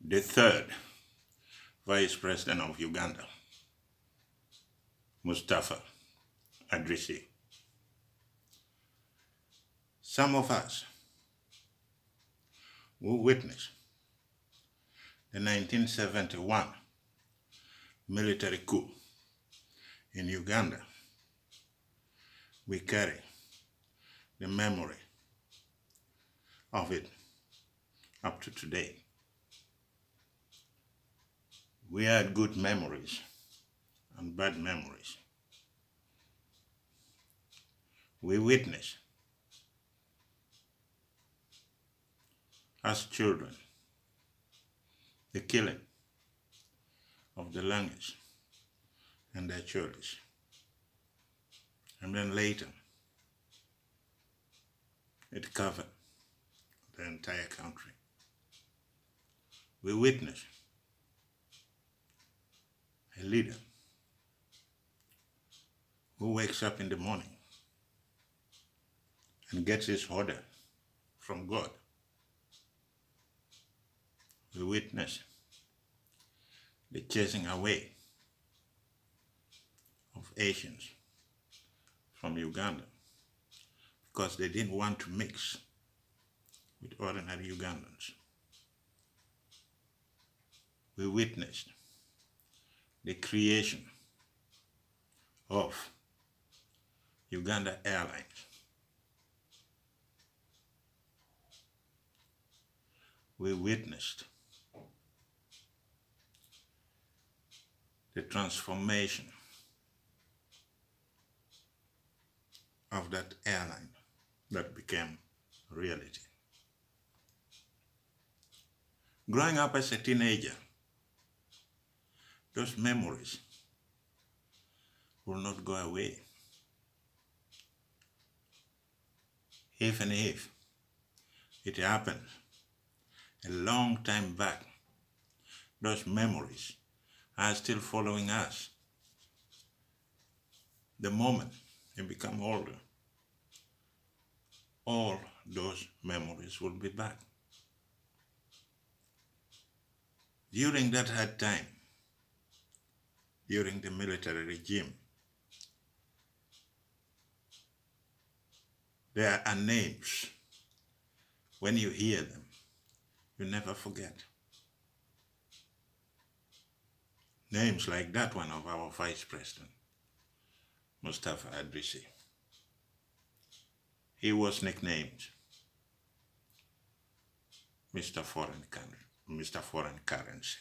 the third Vice President of Uganda, Mustafa Adrisi. Some of us who witnessed the 1971 military coup in Uganda, we carry the memory of it up to today. We had good memories and bad memories. We witnessed, as children, the killing of the 𝙁𝙗𝙗 and their children. And then later, it covered the entire country. We witnessed a leader who wakes up in the morning and gets his order from God. We witnessed the chasing away of Asians from Uganda because they didn't want to mix with ordinary Ugandans. We witnessed the creation of Uganda Airlines. We witnessed the transformation of that airline that became reality. Growing up as a teenager, those memories will not go away. Even if it happened a long time back, those memories are still following us. The moment you become older, all those memories will be back. During that hard time, during the military regime, there are names. When you hear them, you never forget. Names like that one of our Vice President, Mustafa Adrisi. He was nicknamed Mr. Foreign Currency.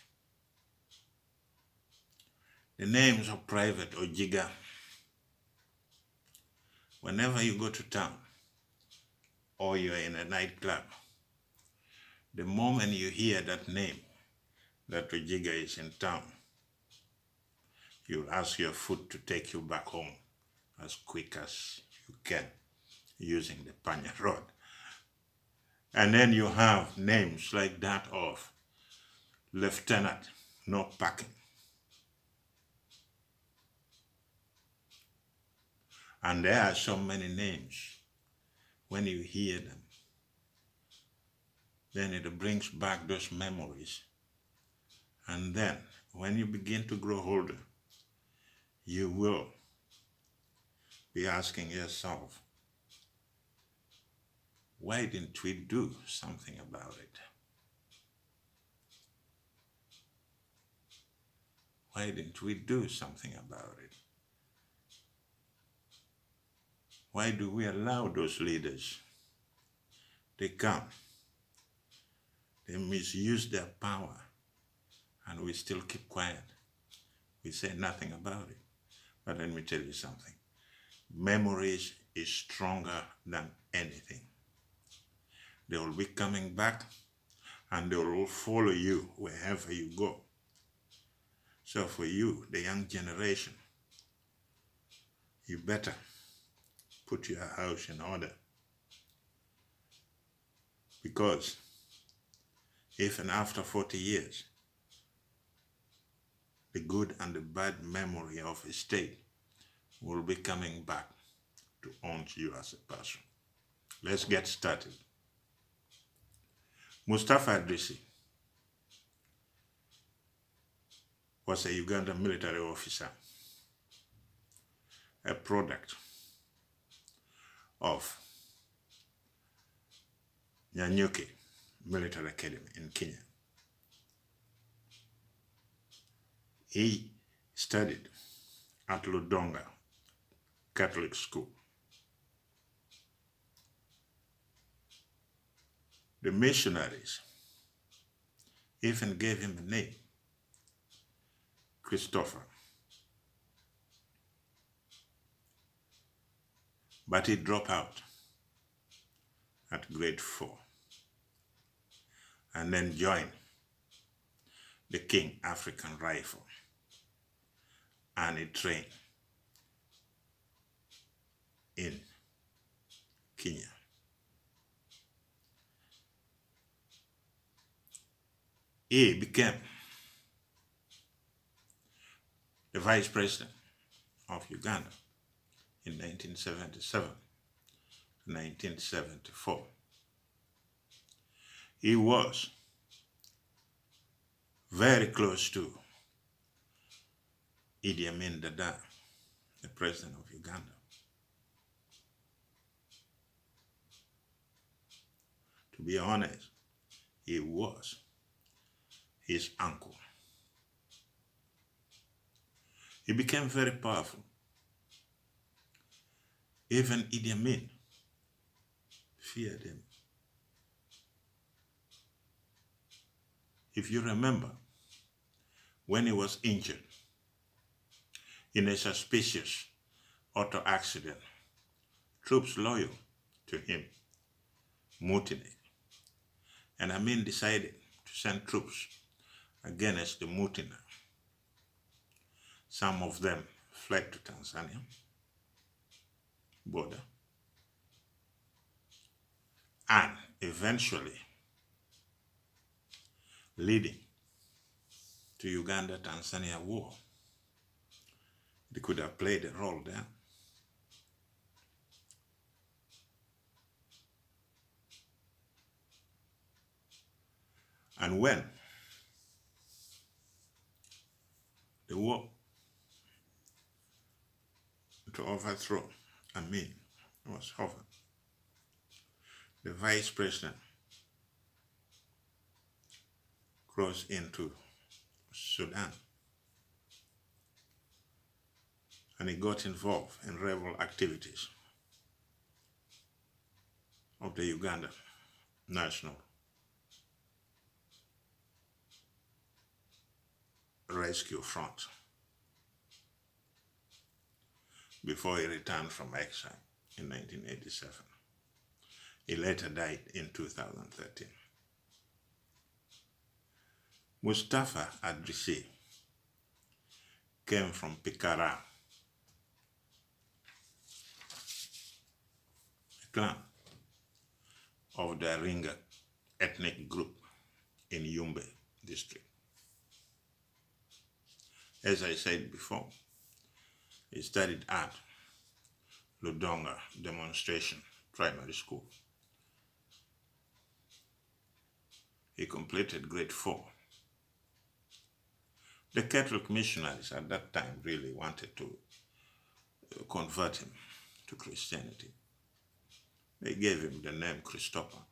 The names of Private Ojiga. Whenever you go to town or you're in a nightclub, the moment you hear that name, that Ojiga is in town, you'll ask your foot to take you back home as quick as you can using the Panya Road. And then you have names like that of Lieutenant No Packing. And there are so many names. When you hear them, then it brings back those memories. And then when you begin to grow older, you will be asking yourself, why didn't we do something about it? Why didn't we do something about it? Why do we allow those leaders? They come, they misuse their power, and we still keep quiet. We say nothing about it. But let me tell you something. Memories is stronger than anything. They will be coming back and they will follow you wherever you go. So for you, the young generation, you better put your house in order. Because even after 40 years, the good and the bad memory of a state will be coming back to haunt you as a person. Let's get started. Mustafa Adrisi was a Ugandan military officer, a product of �nyanyuki Military Academy in Kenya. He studied at Ludonga Catholic School. The missionaries even gave him a name, Christopher. But he dropped out at grade 4 and then joined the King African Rifle, and he trained in Kenya. He became the Vice President of Uganda in 1977 to 1974. He was very close to Idi Amin Dada, the President of Uganda. To be honest, he was his uncle. He became very powerful. Even Idi Amin feared him. If you remember, when he was injured in a suspicious auto accident, troops loyal to him mutinied, and Amin decided to send troops against the mutiner. Some of them fled to Tanzania border, and eventually leading to Uganda-Tanzania war. They could have played a role there. And when the war to overthrow Amin was over, the Vice President crossed into Sudan, and he got involved in rebel activities of the Uganda National Rescue Front before he returned from exile in 1987. He later died in 2013. Mustafa Adrisi came from Pikara, a clan of the Ringa ethnic group in Oumee district. As I said before, he studied at Ludonga Demonstration Primary School. He completed grade 4. The Catholic missionaries at that time really wanted to convert him to Christianity. They gave him the name Christopher.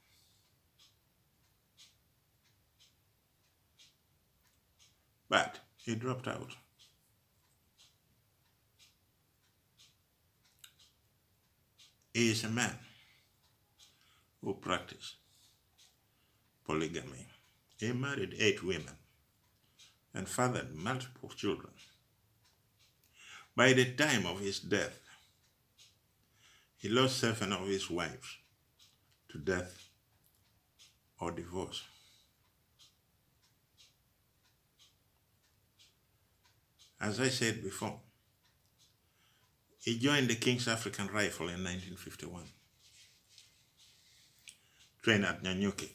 But he dropped out. He is a man who practiced polygamy. He married 8 women and fathered multiple children. By the time of his death, he lost 7 of his wives to death or divorce. As I said before, he joined the King's African Rifle in 1951, trained at �nyanyuki.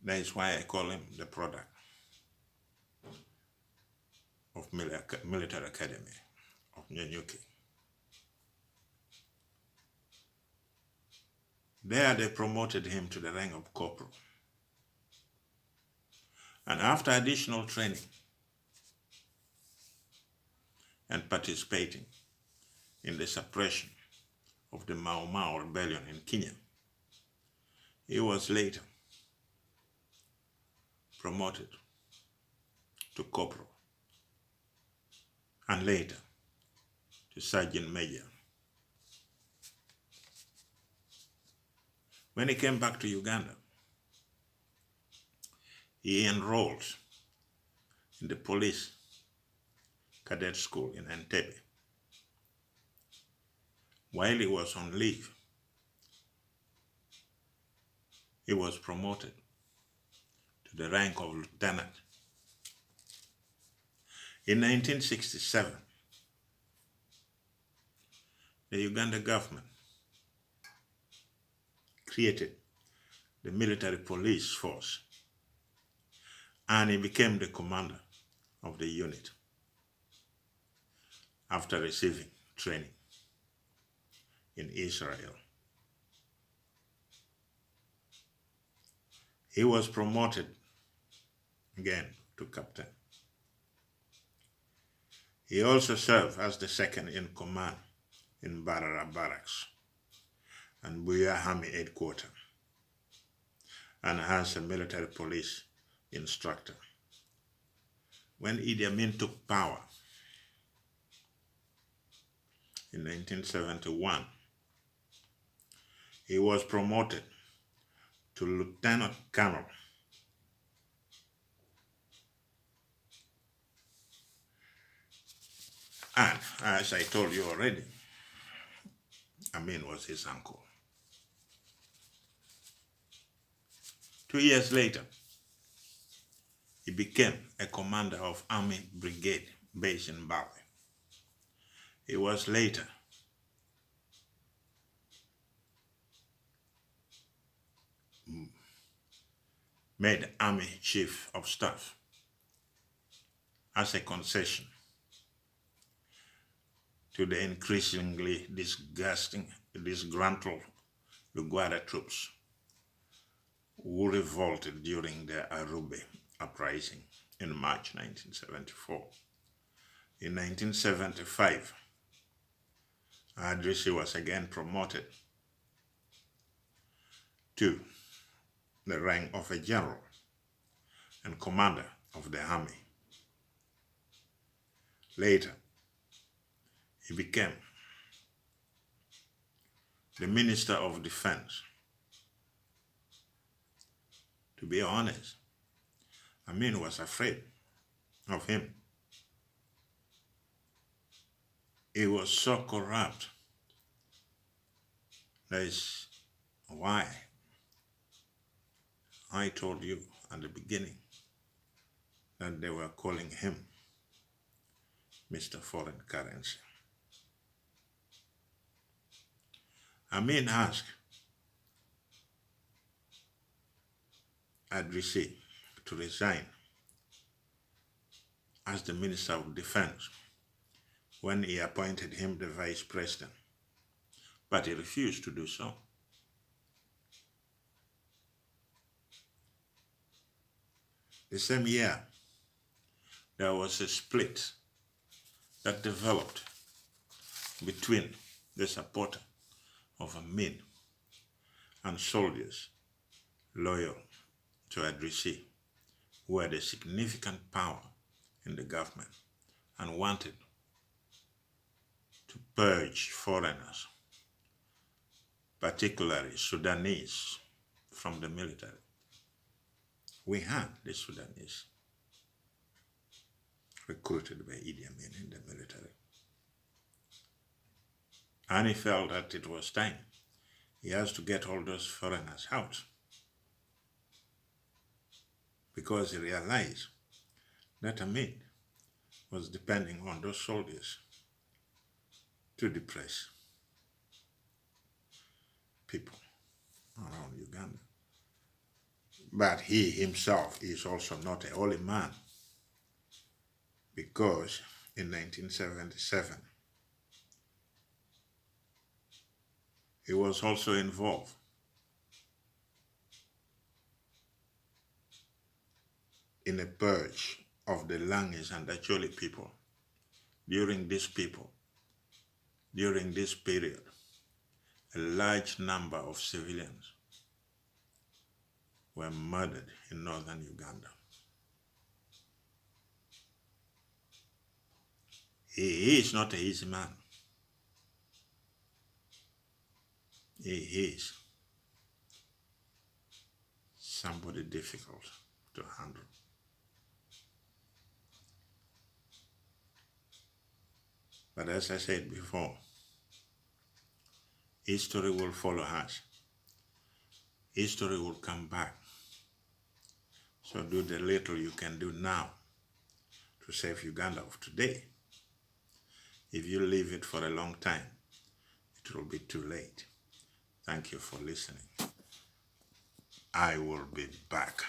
That is why I call him the product of Military Academy of �nyanyuki. There they promoted him to the rank of corporal. And after additional training and participating in the suppression of the Mau Mau rebellion in Kenya, he was later promoted to corporal and later to sergeant major. When he came back to Uganda, he enrolled in the police cadet school in Entebbe. While he was on leave, he was promoted to the rank of lieutenant. In 1967, the Uganda government created the military police force, and he became the commander of the unit after receiving training in Israel. He was promoted again to captain. He also served as the second in command in Barara Barracks and 𝐕𝐢𝐜𝐞 Army headquarters, and as a military police instructor. When Idi Amin took power in 1971, he was promoted to lieutenant colonel. And as I told you already, Amin was his uncle. 2 years later, he became a commander of Army Brigade based in Bali. He was later made Army Chief of Staff as a concession to the increasingly disgruntled Lugwara troops who revolted during the Arube uprising in March 1974. In 1975, Adrisi was again promoted to the rank of a general and commander of the army. Later, he became the Minister of Defense. To be honest, Amin was afraid of him. He was so corrupt. That is why I told you at the beginning that they were calling him Mr. Foreign Currency. Amin asked Adrisi to resign as the Minister of Defense when he appointed him the Vice President, but he refused to do so. The same year, there was a split that developed between the supporter of Amin and soldiers loyal to Adrisi, who had a significant power in the government and wanted to purge foreigners, particularly Sudanese, from the military. We had the Sudanese recruited by Idi Amin in the military. And he felt that it was time. He has to get all those foreigners out, because he realized that Amin was depending on those soldiers to depress people around Uganda. But he himself is also not a holy man, because in 1977, he was also involved in a purge of the 𝙁𝙗𝐵𝐻𝐻 and the 𝐶holi people. During this period, a large number of civilians were murdered in northern Uganda. He is not an easy man. He is somebody difficult to handle. But as I said before, history will follow us. History will come back. So do the little you can do now to save Uganda of today. If you leave it for a long time, it will be too late. Thank you for listening. I will be back.